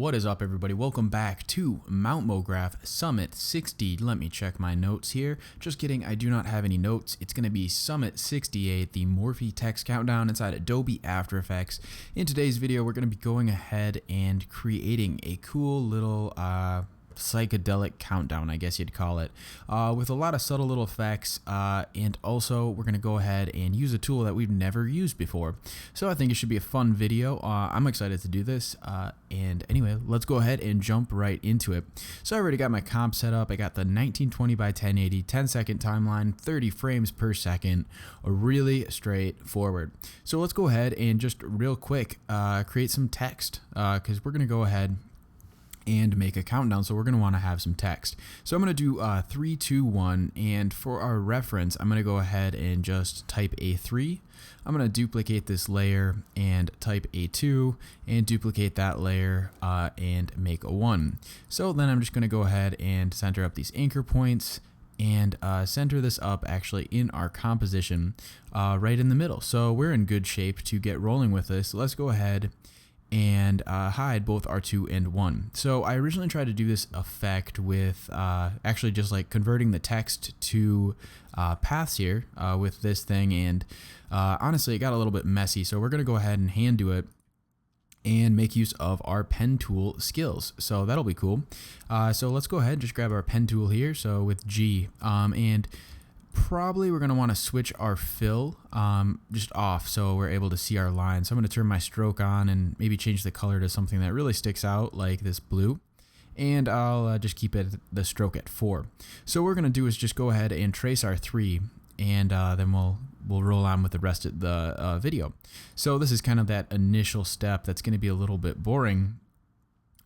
What is up, everybody? Welcome back to Mount Mograph Summit 60. Let me check my notes here. Just kidding, I do not have any notes. It's going to be Summit 68, the Morphy text countdown inside Adobe After Effects. In today's video, we're going to be going ahead and creating a cool little psychedelic countdown, I guess you'd call it, with a lot of subtle little effects, and also we're going to go ahead and use a tool that we've never used before. So I think it should be a fun video. I'm excited to do this, and anyway, let's go ahead and jump right into it. So I already got my comp set up. I got the 1920 by 1080 10-second timeline, 30 frames per second, really straightforward. So let's go ahead and just real quick create some text, because we're going to go ahead and make a countdown, so we're going to want to have some text. So I'm going to do 3, 2, 1, and for our reference, I'm going to go ahead and just type a 3. I'm going to duplicate this layer and type a 2, and duplicate that layer and make a 1. So then I'm just going to go ahead and center up these anchor points and center this up actually in our composition right in the middle. So we're in good shape to get rolling with this. So let's go ahead and hide both R2 and 1. So I originally tried to do this effect with actually just like converting the text to paths here with this thing, and honestly it got a little bit messy, so we're gonna go ahead and hand do it and make use of our pen tool skills. So that'll be cool. So let's go ahead and just grab our pen tool here, so with G, and probably we're going to want to switch our fill just off so we're able to see our lines. So I'm going to turn my stroke on and maybe change the color to something that really sticks out, like this blue, and I'll just keep the stroke at 4. So what we're going to do is just go ahead and trace our 3, and then we'll roll on with the rest of the video. So this is kind of that initial step that's going to be a little bit boring,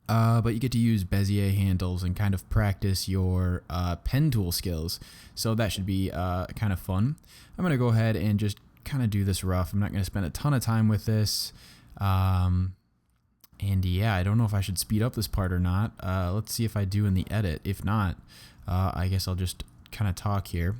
but you get to use Bezier handles and kind of practice your pen tool skills. So that should be kind of fun. I'm going to go ahead and just kind of do this rough. I'm not going to spend a ton of time with this. And yeah, I don't know if I should speed up this part or not. Let's see if I do in the edit. If not, I guess I'll just kind of talk here.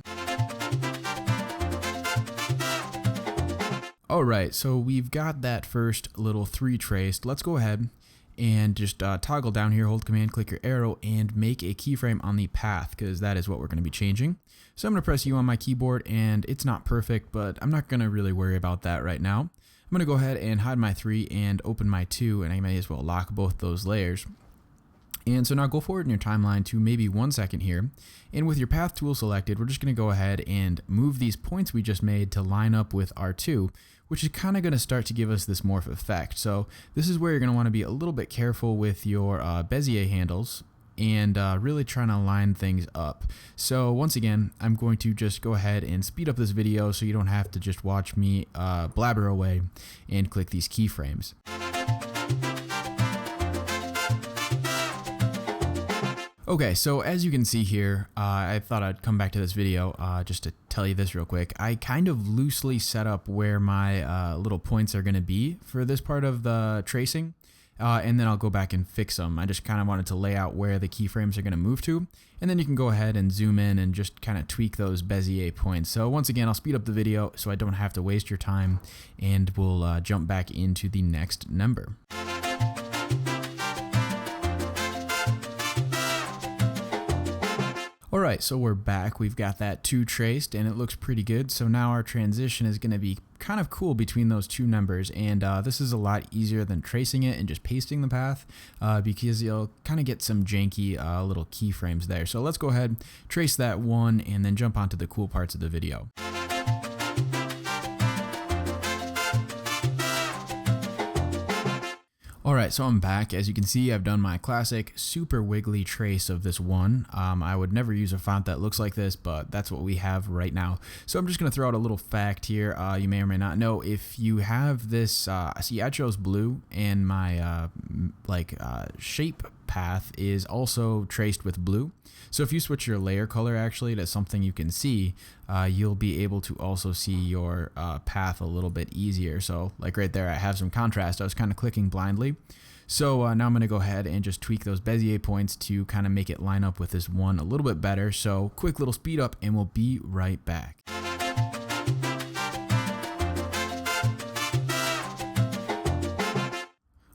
Alright, so we've got that first little 3 traced. Let's go ahead and just toggle down here, hold command, click your arrow, and make a keyframe on the path, because that is what we're going to be changing. So I'm going to press U on my keyboard, and it's not perfect, but I'm not going to really worry about that right now. I'm going to go ahead and hide my 3 and open my 2, and I may as well lock both those layers. And so now go forward in your timeline to maybe 1 second here, and with your path tool selected, we're just going to go ahead and move these points we just made to line up with R2, which is kind of going to start to give us this morph effect. So this is where you're going to want to be a little bit careful with your Bezier handles and really trying to line things up. So once again, I'm going to just go ahead and speed up this video so you don't have to just watch me blabber away and click these keyframes. Okay, so as you can see here, I thought I'd come back to this video just to tell you this real quick. I kind of loosely set up where my little points are going to be for this part of the tracing, and then I'll go back and fix them. I just kind of wanted to lay out where the keyframes are going to move to, and then you can go ahead and zoom in and just kind of tweak those Bezier points. So once again, I'll speed up the video so I don't have to waste your time, and we'll jump back into the next number. Alright, so we're back. We've got that 2 traced, and it looks pretty good. So now our transition is going to be kind of cool between those 2 numbers, and this is a lot easier than tracing it and just pasting the path, because you'll kind of get some janky little keyframes there. So let's go ahead, trace that 1, and then jump onto the cool parts of the video. Alright, so I'm back. As you can see, I've done my classic super wiggly trace of this 1. I would never use a font that looks like this, but that's what we have right now. So I'm just going to throw out a little fact here. You may or may not know, if you have this, see I chose blue, and my shape path is also traced with blue. So if you switch your layer color actually to something you can see, you'll be able to also see your path a little bit easier. So like right there, I have some contrast. I was kind of clicking blindly. So now I'm going to go ahead and just tweak those Bezier points to kind of make it line up with this 1 a little bit better. So quick little speed up, and we'll be right back.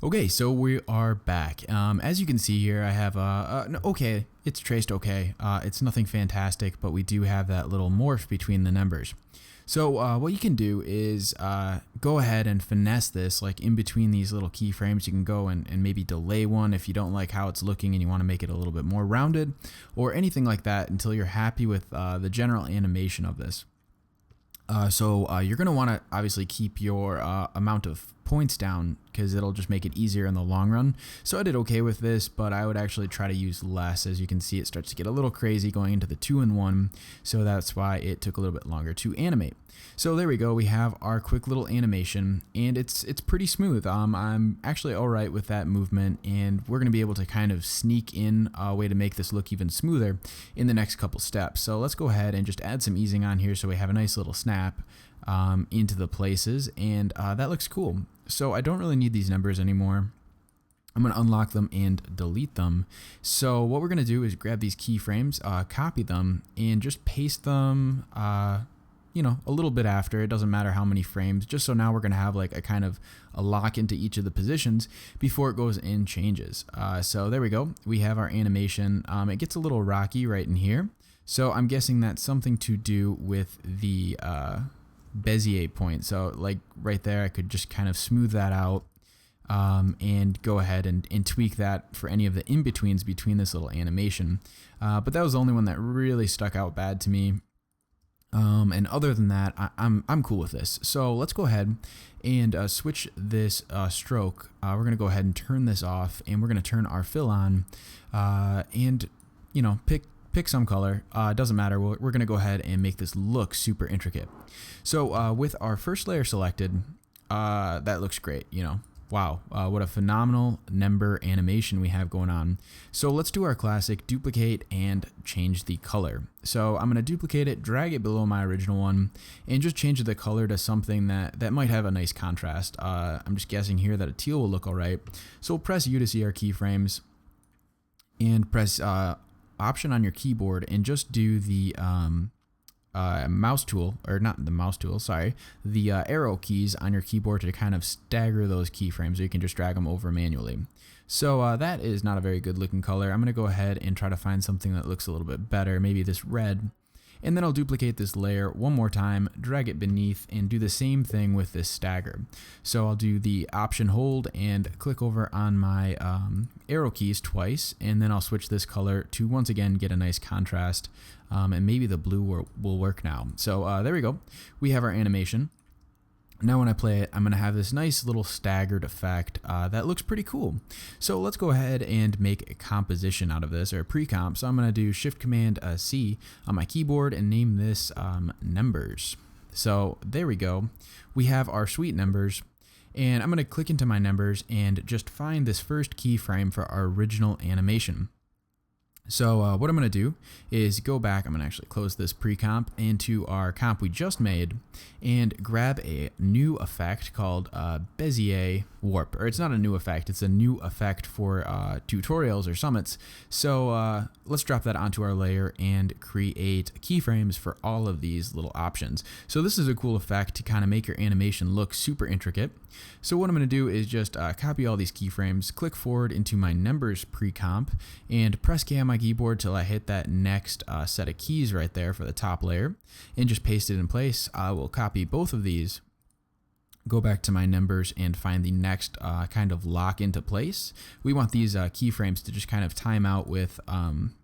Okay, so we are back. As you can see here, I have okay, it's traced okay. It's nothing fantastic, but we do have that little morph between the numbers. So what you can do is go ahead and finesse this, like in between these little keyframes. You can go and maybe delay one if you don't like how it's looking and you want to make it a little bit more rounded, or anything like that until you're happy with the general animation of this. So you're going to want to obviously keep your amount of points down because it'll just make it easier in the long run. So I did okay with this, but I would actually try to use less. As you can see, it starts to get a little crazy going into the 2-in-1, so that's why it took a little bit longer to animate. So there we go, we have our quick little animation, and it's pretty smooth. I'm actually alright with that movement, and we're going to be able to kind of sneak in a way to make this look even smoother in the next couple steps. So let's go ahead and just add some easing on here so we have a nice little snap into the places, and that looks cool. So I don't really need these numbers anymore. I'm going to unlock them and delete them. So what we're going to do is grab these keyframes, copy them, and just paste them you know, a little bit after. It doesn't matter how many frames, just so now we're going to have like a kind of a lock into each of the positions before it goes and changes. So there we go. We have our animation. It gets a little rocky right in here. So I'm guessing that's something to do with the Bezier point. So like right there, I could just kind of smooth that out and go ahead and tweak that for any of the in-betweens between this little animation. But that was the only one that really stuck out bad to me. And other than that, I'm cool with this. So let's go ahead and switch this stroke. We're going to go ahead and turn this off, and we're going to turn our fill on, and you know, pick some color. Doesn't matter. We're going to go ahead and make this look super intricate. So with our first layer selected, that looks great. You know, wow, what a phenomenal number animation we have going on. So let's do our classic duplicate and change the color. So I'm going to duplicate it, drag it below my original one, and just change the color to something that might have a nice contrast. I'm just guessing here that a teal will look all right. So we'll press U to see our keyframes, and press Option on your keyboard, and just do the mouse tool, or not the mouse tool, sorry, the arrow keys on your keyboard to kind of stagger those keyframes, or you can just drag them over manually. So that is not a very good looking color. I'm going to go ahead and try to find something that looks a little bit better, maybe this red. And then I'll duplicate this layer one more time, drag it beneath, and do the same thing with this stagger. So I'll do the Option hold and click over on my arrow keys twice, and then I'll switch this color to once again get a nice contrast, and maybe the blue will work now. So there we go. We have our animation. Now when I play it, I'm going to have this nice little staggered effect that looks pretty cool. So let's go ahead and make a composition out of this, or a pre-comp. So I'm going to do Shift-Command-C on my keyboard and name this numbers. So there we go. We have our sweet numbers. And I'm going to click into my numbers and just find this first keyframe for our original animation. So what I'm going to do is go back. I'm going to actually close this pre-comp into our comp we just made and grab a new effect called Bezier Warp. Or it's not a new effect, it's a new effect for tutorials or summits. So let's drop that onto our layer and create keyframes for all of these little options. So this is a cool effect to kind of make your animation look super intricate. So what I'm going to do is just copy all these keyframes, click forward into my numbers pre-comp, and press K on my keyboard till I hit that next set of keys right there for the top layer, and just paste it in place. I will copy both of these, go back to my numbers, and find the next kind of lock into place. We want these keyframes to just kind of time out with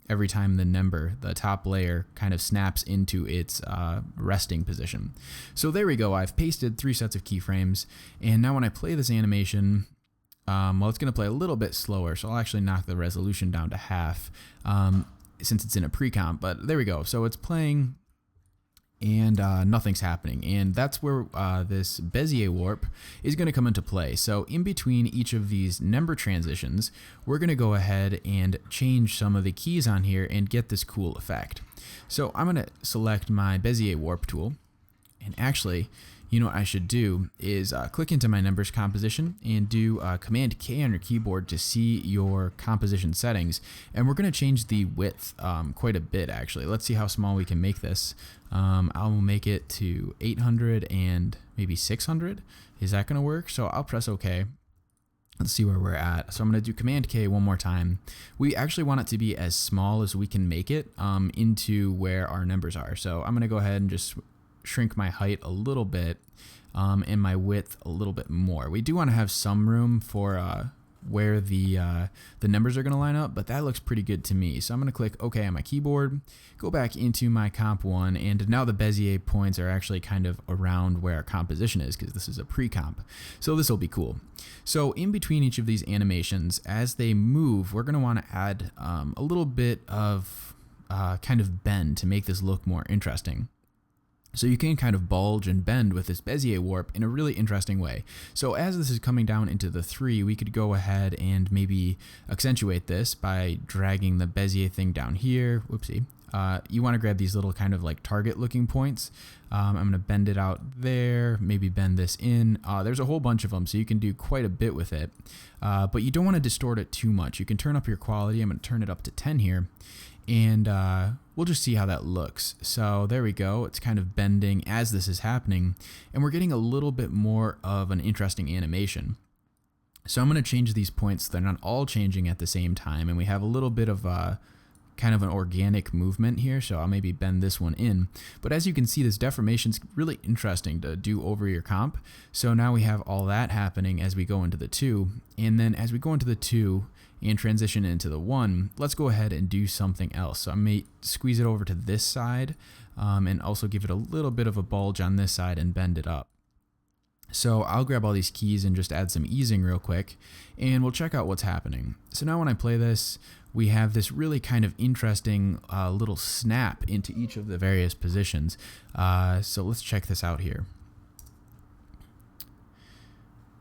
every time the number, the top layer, kind of snaps into its resting position. So there we go. I've pasted 3 sets of keyframes, and now when I play this animation, well, it's going to play a little bit slower, so I'll actually knock the resolution down to half since it's in a pre-comp, but there we go. So it's playing, and nothing's happening, and that's where this Bezier Warp is going to come into play. So in between each of these number transitions, we're going to go ahead and change some of the keys on here and get this cool effect. So I'm going to select my Bezier Warp tool, and actually, you know what I should do is click into my numbers composition and do Command K on your keyboard to see your composition settings. And we're going to change the width quite a bit, actually. Let's see how small we can make this. I'll make it to 800 and maybe 600. Is that going to work? So I'll press OK. Let's see where we're at. So I'm going to do Command K one more time. We actually want it to be as small as we can make it into where our numbers are. So I'm going to go ahead and just shrink my height a little bit and my width a little bit more. We do want to have some room for where the numbers are going to line up, but that looks pretty good to me. So I'm going to click OK on my keyboard, go back into my comp one, and now the Bezier points are actually kind of around where our composition is because this is a pre-comp. So this will be cool. So in between each of these animations, as they move, we're going to want to add a little bit of kind of bend to make this look more interesting. So you can kind of bulge and bend with this Bezier Warp in a really interesting way. So as this is coming down into the 3, we could go ahead and maybe accentuate this by dragging the Bezier thing down here. Whoopsie. You want to grab these little kind of like target looking points. I'm going to bend it out there, maybe bend this in. There's a whole bunch of them, so you can do quite a bit with it. But you don't want to distort it too much. You can turn up your quality. I'm going to turn it up to 10 here. And we'll just see how that looks. So there we go. It's kind of bending as this is happening, and we're getting a little bit more of an interesting animation. So I'm going to change these points so they're not all changing at the same time, and we have a little bit of kind of an organic movement here. So I'll maybe bend this one in. But as you can see, this deformation is really interesting to do over your comp. So now we have all that happening as we go into the 2, and then as we go into the 2 and transition into the 1, let's go ahead and do something else. So I may squeeze it over to this side and also give it a little bit of a bulge on this side and bend it up. So I'll grab all these keys and just add some easing real quick, and we'll check out what's happening. So now when I play this, we have this really kind of interesting little snap into each of the various positions. So let's check this out here.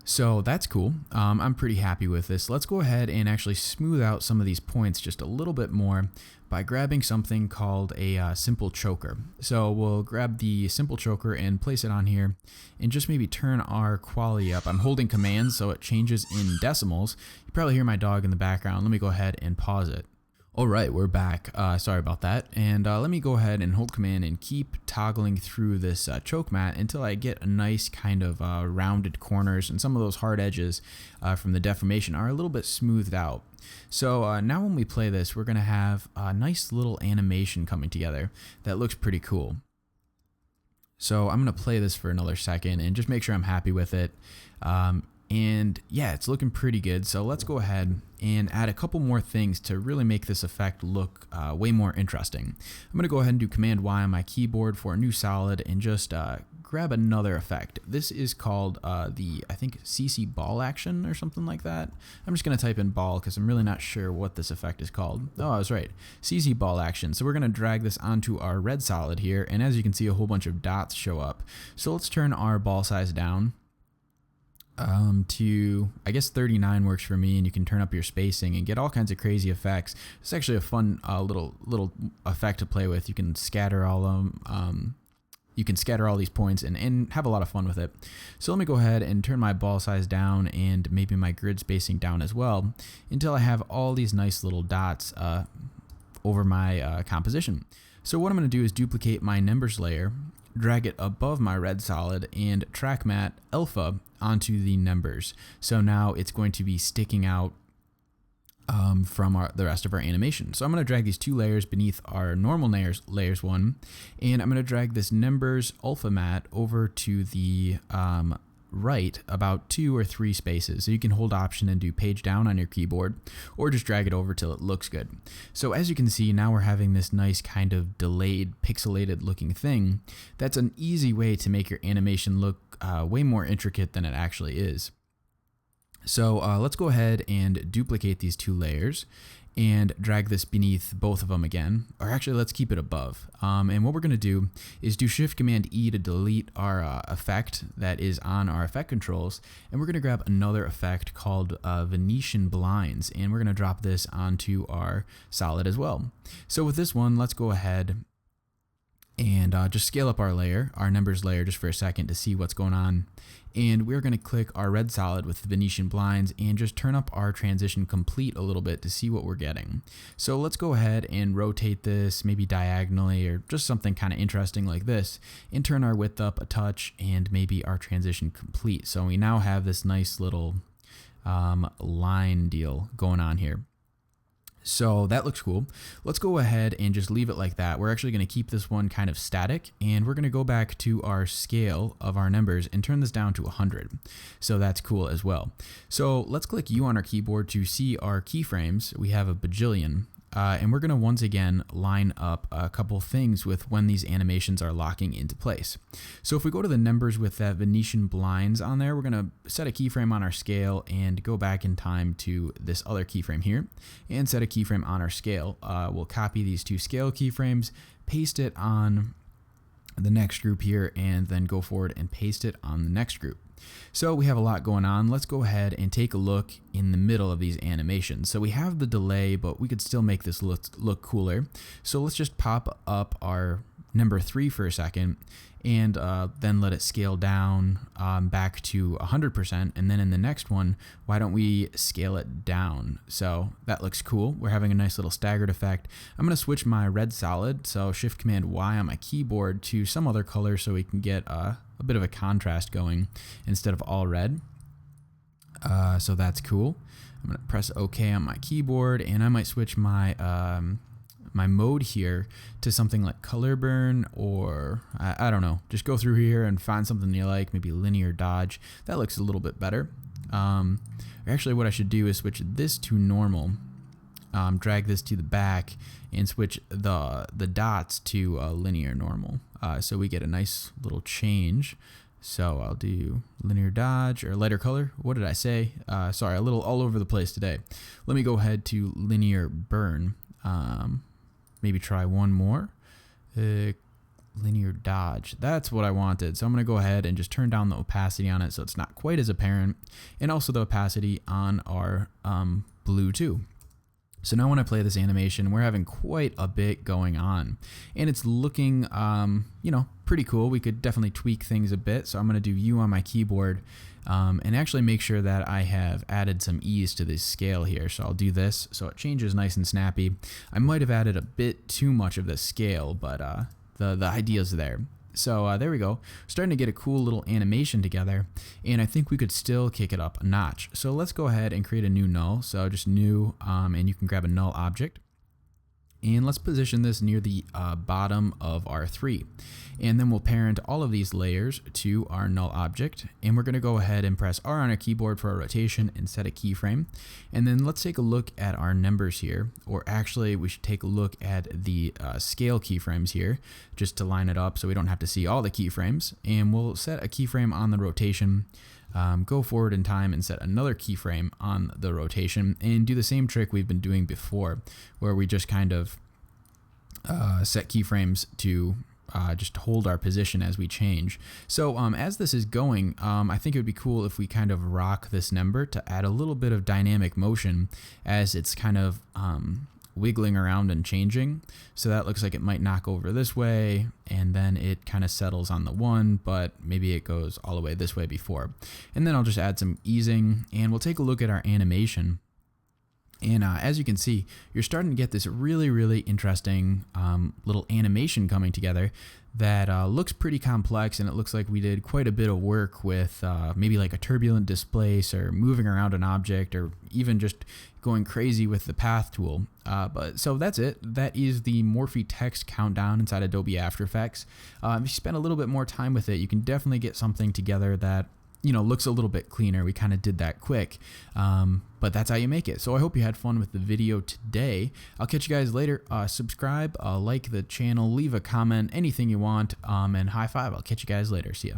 So that's cool. I'm pretty happy with this. Let's go ahead and actually smooth out some of these points just a little bit more by grabbing something called a simple choker. So we'll grab the simple choker and place it on here and just maybe turn our quality up. I'm holding Command so it changes in decimals. You probably hear my dog in the background. Let me go ahead and pause it. All right, we're back. Sorry about that. And let me go ahead and hold Command and keep toggling through this choke mat until I get a nice kind of rounded corners, and some of those hard edges from the deformation are a little bit smoothed out. So now when we play this, we're going to have a nice little animation coming together that looks pretty cool. So I'm going to play this for another second and just make sure I'm happy with it. And yeah, it's looking pretty good. So let's go ahead and add a couple more things to really make this effect look way more interesting. I'm going to go ahead and do Command Y on my keyboard for a new solid and just grab another effect. This is called I think CC ball action or something like that. I'm just going to type in ball because I'm really not sure what this effect is called. Oh, I was right. CC ball action. So we're going to drag this onto our red solid here. And as you can see, a whole bunch of dots show up. So let's turn our ball size down to, I guess 39 works for me, and you can turn up your spacing and get all kinds of crazy effects. It's actually a fun little effect to play with. You can scatter all of them. You can scatter all these points and have a lot of fun with it. So let me go ahead and turn my ball size down and maybe my grid spacing down as well until I have all these nice little dots over my composition. So what I'm going to do is duplicate my numbers layer, drag it above my red solid, and track mat alpha onto the numbers. So now it's going to be sticking out from the rest of our animation. So I'm going to drag these 2 layers beneath our normal layers 1, and I'm going to drag this numbers alpha mat over to the right about 2 or 3 spaces. So you can hold Option and do page down on your keyboard, or just drag it over till it looks good. So as you can see, now we're having this nice kind of delayed, pixelated looking thing. That's an easy way to make your animation look way more intricate than it actually is. So let's go ahead and duplicate these 2 layers and drag this beneath both of them again, or actually let's keep it above. And what we're going to do is do Shift Command E to delete our effect that is on our effect controls, and we're going to grab another effect called Venetian Blinds, and we're going to drop this onto our solid as well. So with this one, let's go ahead and just scale up our layer, our numbers layer, just for a second to see what's going on. And we're going to click our red solid with Venetian Blinds and just turn up our transition complete a little bit to see what we're getting. So let's go ahead and rotate this maybe diagonally or just something kind of interesting like this, and turn our width up a touch and maybe our transition complete. So we now have this nice little line deal going on here. So that looks cool. Let's go ahead and just leave it like that. We're actually going to keep this one kind of static, and we're going to go back to our scale of our numbers and turn this down to 100. So that's cool as well. So let's click U on our keyboard to see our keyframes. We have a bajillion. And we're going to once again line up a couple things with when these animations are locking into place. So if we go to the numbers with that Venetian Blinds on there, we're going to set a keyframe on our scale and go back in time to this other keyframe here and set a keyframe on our scale. We'll copy these two scale keyframes, paste it on the next group here, and then go forward and paste it on the next group. So we have a lot going on. Let's go ahead and take a look in the middle of these animations. So we have the delay, but we could still make this look cooler. So let's just pop up our number 3 for a second, and then let it scale down back to 100%. And then in the next one, why don't we scale it down? So that looks cool. We're having a nice little staggered effect. I'm going to switch my red solid, so Shift Command Y on my keyboard, to some other color so we can get a bit of a contrast going instead of all red. So that's cool. I'm going to press OK on my keyboard, and I might switch my my mode here to something like color burn, or I don't know, just go through here and find something you like, maybe linear dodge. That looks a little bit better. Actually, what I should do is switch this to normal, drag this to the back, and switch the dots to linear normal, so we get a nice little change. So I'll do linear dodge or lighter color. What did I say? Sorry, a little all over the place today. Let me go ahead to linear burn. Maybe try one more. Linear dodge. That's what I wanted. So I'm going to go ahead and just turn down the opacity on it so it's not quite as apparent, and also the opacity on our blue too. So now when I play this animation, we're having quite a bit going on, and it's looking, you know, pretty cool. We could definitely tweak things a bit. So I'm going to do U on my keyboard, and actually make sure that I have added some ease to this scale here. So I'll do this so it changes nice and snappy. I might have added a bit too much of the scale, but the idea's there. So there we go. Starting to get a cool little animation together, and I think we could still kick it up a notch. So let's go ahead and create a new null. So just new, and you can grab a null object. And let's position this near the bottom of our 3. And then we'll parent all of these layers to our null object. And we're going to go ahead and press R on our keyboard for a rotation and set a keyframe. And then let's take a look at our numbers here. Or actually, we should take a look at the scale keyframes here, just to line it up so we don't have to see all the keyframes. And we'll set a keyframe on the rotation. Go forward in time and set another keyframe on the rotation, and do the same trick we've been doing before, where we just kind of set keyframes to just hold our position as we change. So as this is going, I think it would be cool if we kind of rock this number to add a little bit of dynamic motion as it's kind of wiggling around and changing. So that looks like it might knock over this way, and then it kind of settles on the 1, but maybe it goes all the way this way before. And then I'll just add some easing, and we'll take a look at our animation. And as you can see, you're starting to get this really, really interesting little animation coming together that looks pretty complex, and it looks like we did quite a bit of work with maybe like a turbulent displace, or moving around an object, or even just going crazy with the path tool. But so that's it. That is the Morphy text countdown inside Adobe After Effects. If you spend a little bit more time with it, you can definitely get something together that, you know, looks a little bit cleaner. We kind of did that quick, but that's how you make it. So I hope you had fun with the video today. I'll catch you guys later. Subscribe, like the channel, leave a comment, anything you want, and high five. I'll catch you guys later. See ya.